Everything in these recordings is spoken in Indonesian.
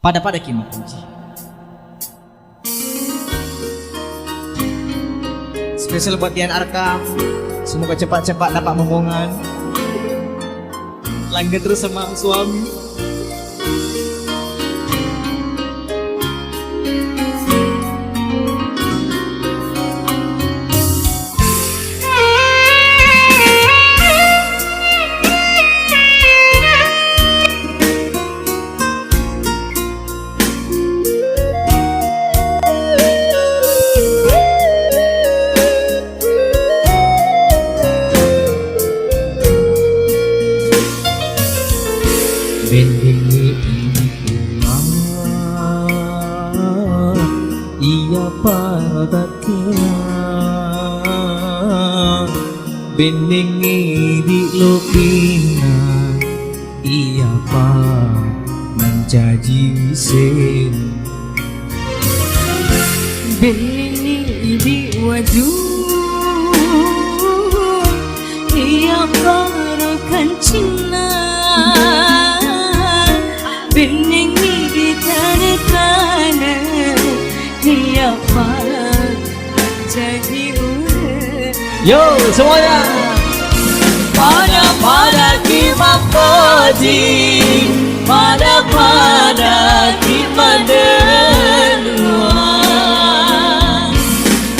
pada kimo puji. Spesial buat Dian Arkam, semoga cepat-cepat dapat momongan. Lanjut terus sama suami. Bendengi ibulah ia padatnya bendengi di lopina ia pa menjadi sen bendengi di wajah ia parakan cinta benengi di tanah dia jadi ular. Yo semuanya. Pada kima koji, pada kima denua.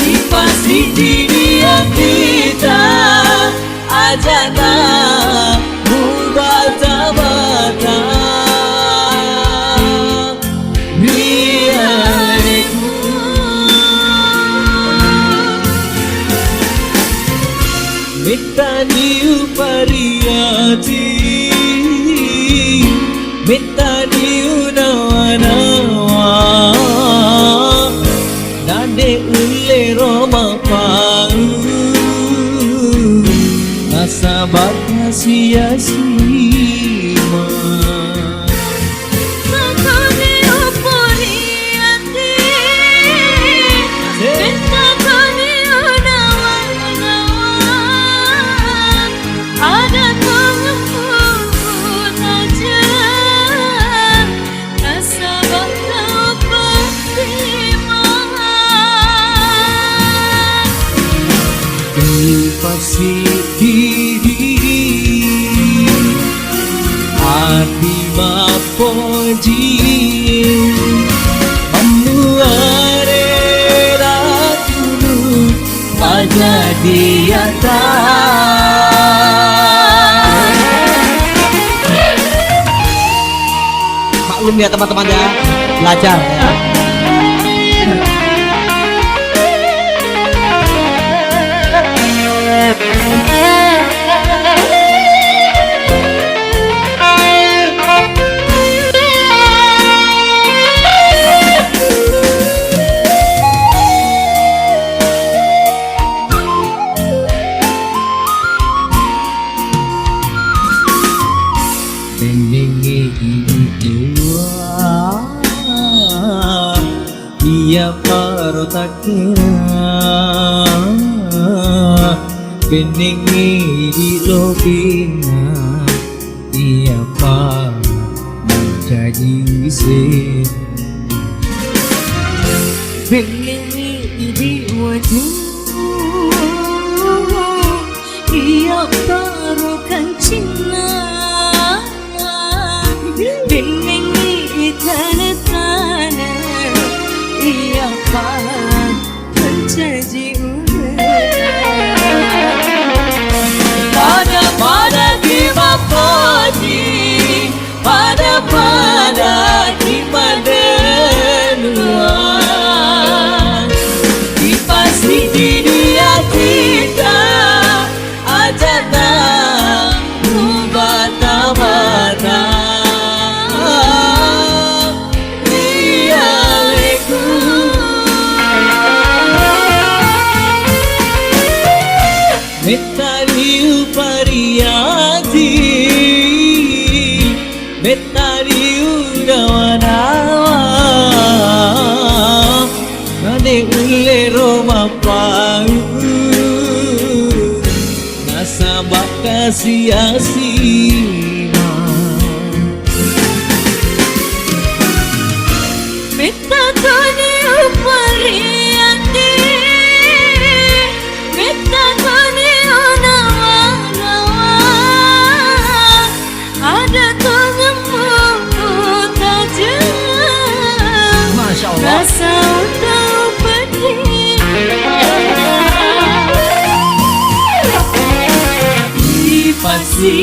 Di pasti dia kita ajana mubata-bata. Metaniu pariati, metaniu nawa-nawa, nade ule roma pau, nasabatnya sia-sia. Pasti diri hati mapoji memuare dulu pada dia Maklum ya teman-teman ya, belajar ya. bendengi dua ia parotakira bendengi di lobina ia pa menjadi sen bendengi di wajah ia taruhkan cinta bendengi tanah ia pan menjadi ular pada kima koji pada kima denua di pasti dunia kita ajana mubata-bata. Metaniu pariati, metaniu nawa-nawa, nade ule roma pau, nasabak sia-sia. Betagoni upariati, betagoni unawa-nawa, ada tanganmu tajam, Masya Allah. rasa tahu pedih. Pasti